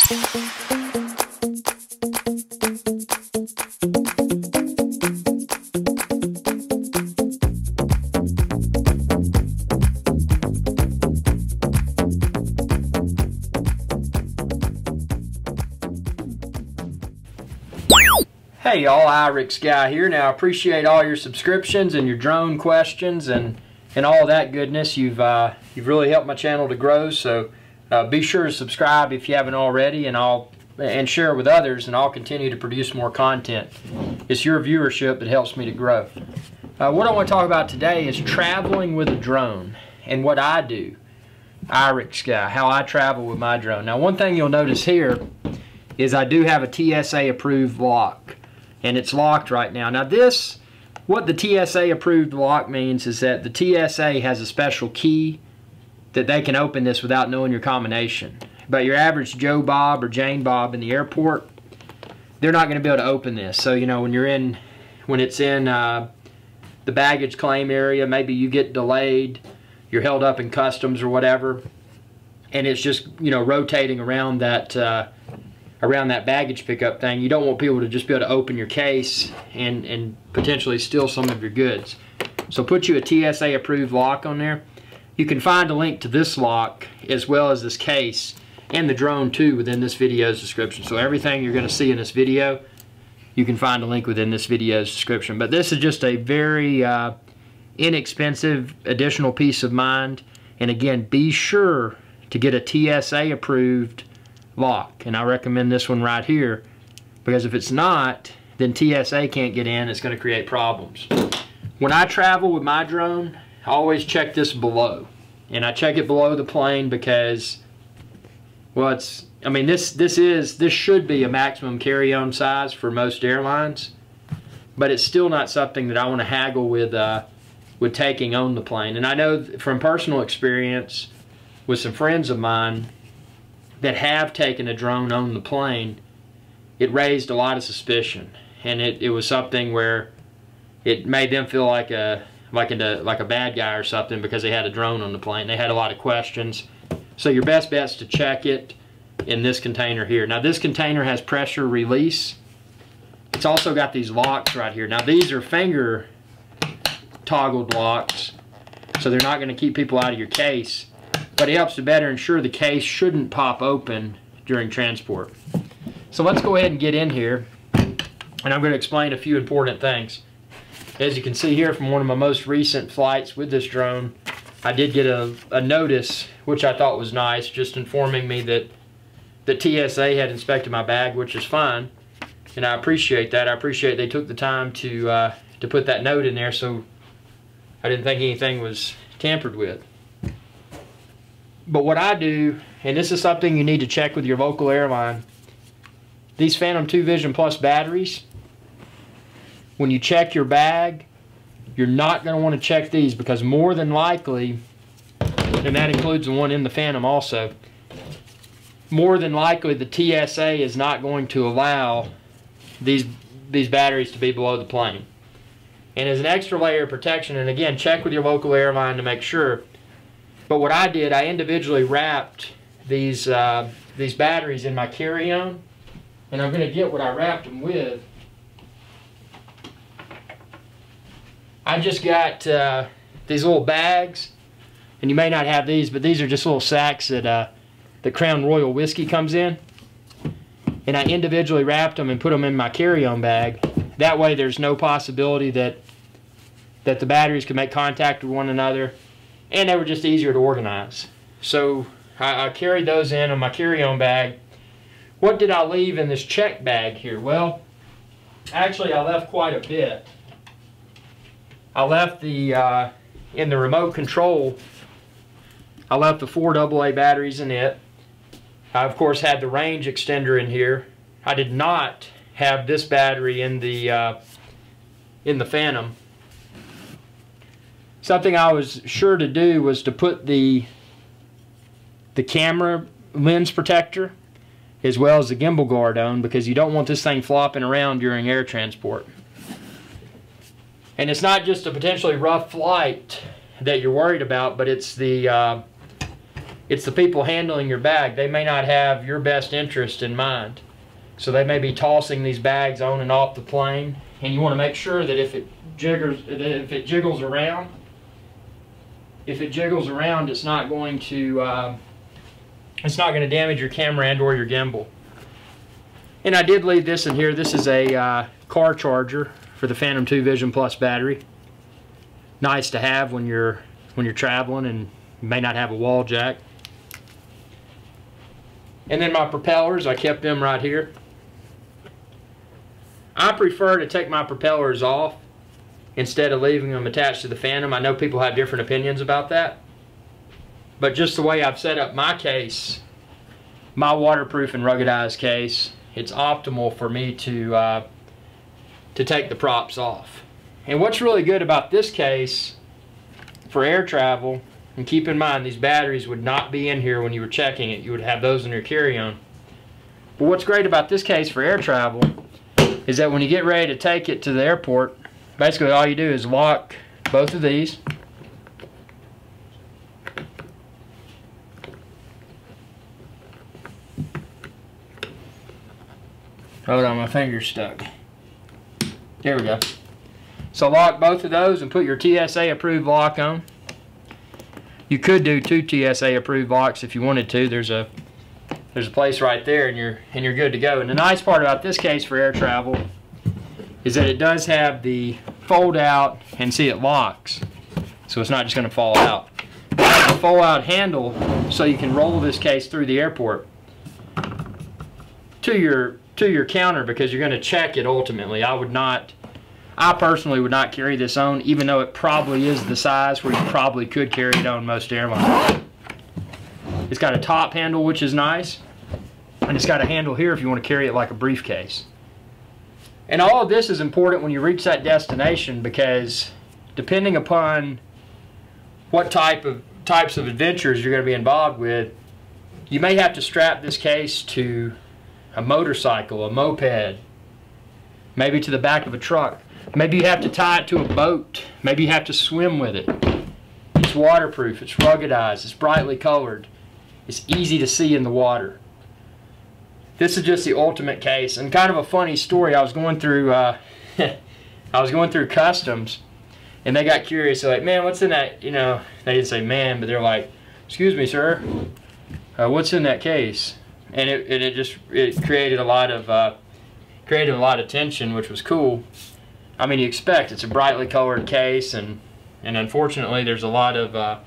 Hey y'all, Irix Guy here. Now I appreciate all your subscriptions and your drone questions and all that goodness. You've really helped my channel to grow, so be sure to subscribe if you haven't already, and share it with others, and I'll continue to produce more content. It's your viewership that helps me to grow. What I want to talk about today is traveling with a drone and what I do. Irix Guy, how I travel with my drone. Now one thing you'll notice here is I do have a TSA approved lock. And it's locked right now. Now this, what the TSA approved lock means is that the TSA has a special key that they can open this without knowing your combination. But your average Joe Bob or Jane Bob in the airport, they're not going to be able to open this. So you know, when it's in the baggage claim area, maybe you get delayed, you're held up in customs or whatever, and it's just, you know, rotating around that baggage pickup thing. You don't want people to just be able to open your case and potentially steal some of your goods. So put you a TSA approved lock on there. You can find a link to this lock as well as this case and the drone too within this video's description. So everything you're going to see in this video, you can find a link within this video's description. But this is just a very inexpensive additional peace of mind. And again, be sure to get a TSA approved lock, and I recommend this one right here, because if it's not, then TSA can't get in. It's going to create problems. When I travel with my drone, I always check this below, and I check it below the plane because, well, this should be a maximum carry-on size for most airlines, but it's still not something that I want to haggle with taking on the plane. And I know from personal experience with some friends of mine that have taken a drone on the plane, it raised a lot of suspicion, and it was something where it made them feel like a bad guy or something because they had a drone on the plane. They had a lot of questions. So your best bet's to check it in this container here. Now this container has pressure release. It's also got these locks right here. Now these are finger toggled locks, so they're not going to keep people out of your case, but it helps to better ensure the case shouldn't pop open during transport. So let's go ahead and get in here, and I'm going to explain a few important things. As you can see here from one of my most recent flights with this drone, I did get a notice, which I thought was nice, just informing me that the TSA had inspected my bag, which is fine, and I appreciate that. I appreciate they took the time to put that note in there, so I didn't think anything was tampered with. But what I do, and this is something you need to check with your local airline, these Phantom 2 Vision Plus batteries, when you check your bag, you're not going to want to check these, because more than likely, and that includes the one in the Phantom also, more than likely the TSA is not going to allow these batteries to be below the plane. And as an extra layer of protection, and again, check with your local airline to make sure. But what I did, I individually wrapped these batteries in my carry-on, and I'm going to get what I wrapped them with. I just got these little bags, and you may not have these, but these are just little sacks that the Crown Royal whiskey comes in. And I individually wrapped them and put them in my carry-on bag. That way there's no possibility that the batteries could make contact with one another, and they were just easier to organize. So I carried those in on my carry-on bag. What did I leave in this check bag here? Well, actually I left quite a bit. I left in the remote control, I left the 4 AA batteries in it. I of course had the range extender in here. I did not have this battery in the Phantom. Something I was sure to do was to put the camera lens protector as well as the gimbal guard on, because you don't want this thing flopping around during air transport. And it's not just a potentially rough flight that you're worried about, but it's the it's the people handling your bag. They may not have your best interest in mind. So they may be tossing these bags on and off the plane, and you want to make sure that if it jiggles around, it's not going to damage your camera and or your gimbal. And I did leave this in here. This is a car charger for the Phantom 2 Vision Plus battery. Nice to have when you're traveling and you may not have a wall jack. And then my propellers, I kept them right here. I prefer to take my propellers off instead of leaving them attached to the Phantom. I know people have different opinions about that. But just the way I've set up my case, my waterproof and ruggedized case, it's optimal for me to take the props off. And what's really good about this case for air travel, and keep in mind these batteries would not be in here when you were checking it. You would have those in your carry-on. But what's great about this case for air travel is that when you get ready to take it to the airport, basically all you do is lock both of these. Hold on, my finger's stuck. There we go. So lock both of those and put your TSA approved lock on. You could do 2 TSA approved locks if you wanted to. There's a place right there, and you're good to go. And the nice part about this case for air travel is that it does have the fold out, and see, it locks, so it's not just going to fall out. It has a fold out handle so you can roll this case through the airport to your counter, because you're going to check it ultimately. I personally would not carry this on, even though it probably is the size where you probably could carry it on most airlines. It's got a top handle, which is nice, and it's got a handle here if you want to carry it like a briefcase. And all of this is important when you reach that destination, because depending upon what types of adventures you're going to be involved with, you may have to strap this case to a motorcycle, a moped, maybe to the back of a truck. Maybe you have to tie it to a boat. Maybe you have to swim with it. It's waterproof, it's ruggedized, it's brightly colored. It's easy to see in the water. This is just the ultimate case. And kind of a funny story, I was going through customs, and they got curious. They're like, "Man, what's in that?" You know, they didn't say "man," but they're like, "Excuse me, sir, what's in that case?" And it created a lot of tension, which was cool. I mean, you expect it's a brightly colored case, and unfortunately, there's a lot of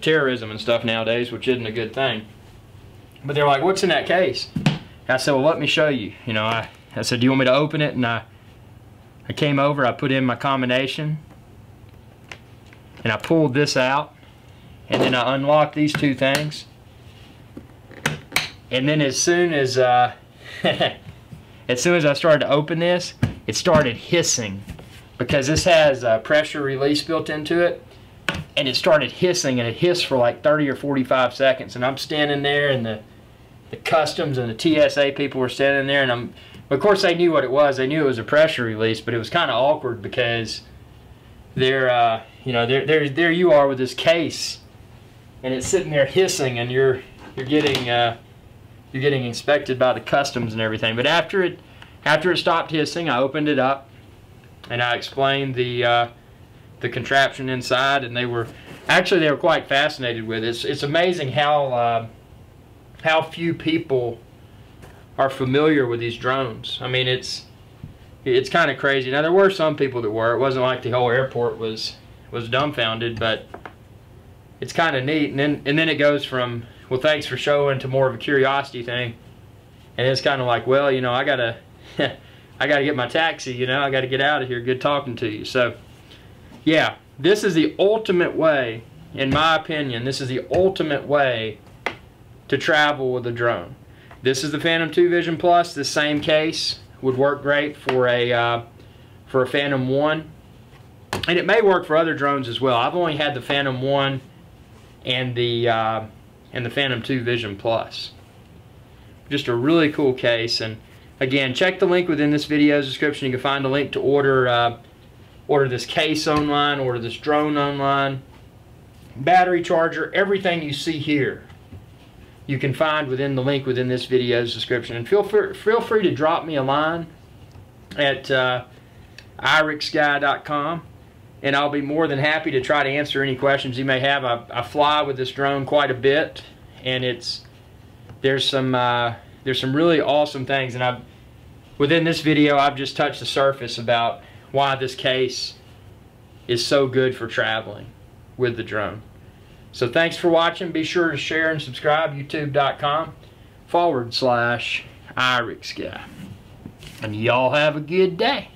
terrorism and stuff nowadays, which isn't a good thing. But they're like, "What's in that case?" And I said, "Well, let me show you." You know, I said, "Do you want me to open it?" And I came over, I put in my combination, and I pulled this out, and then I unlocked these two things. And then as soon as I started to open this, it started hissing, because this has pressure release built into it, and it started hissing, and it hissed for like 30 or 45 seconds. And I'm standing there, and the customs and the TSA people were standing there, and of course they knew what it was. They knew it was a pressure release, but it was kind of awkward, because there you are with this case, and it's sitting there hissing, and you're getting inspected by the customs and everything. But after it stopped hissing, I opened it up and I explained the contraption inside, and they were quite fascinated with it. It's amazing how few people are familiar with these drones. I mean, it's kind of crazy. Now, there were some people that were. It wasn't like the whole airport was dumbfounded, but it's kind of neat. And then it goes from, "Well, thanks for showing," to more of a curiosity thing. And it's kind of like, "Well, you know, I gotta get my taxi, you know, I gotta get out of here. Good talking to you." So yeah, this is the ultimate way, in my opinion, this is the ultimate way to travel with a drone. This is the Phantom 2 Vision Plus. This same case would work great for a Phantom 1, and it may work for other drones as well. I've only had the Phantom 1 and the Phantom 2 Vision Plus. Just a really cool case. And again, check the link within this video's description. You can find a link to order this case online, order this drone online. battery charger, everything you see here, you can find within the link within this video's description. And feel free to drop me a line at irixguy.com, and I'll be more than happy to try to answer any questions you may have. I fly with this drone quite a bit, and there's some really awesome things. And within this video, I've just touched the surface about why this case is so good for traveling with the drone. So thanks for watching. Be sure to share and subscribe, youtube.com/irixguy. And y'all have a good day.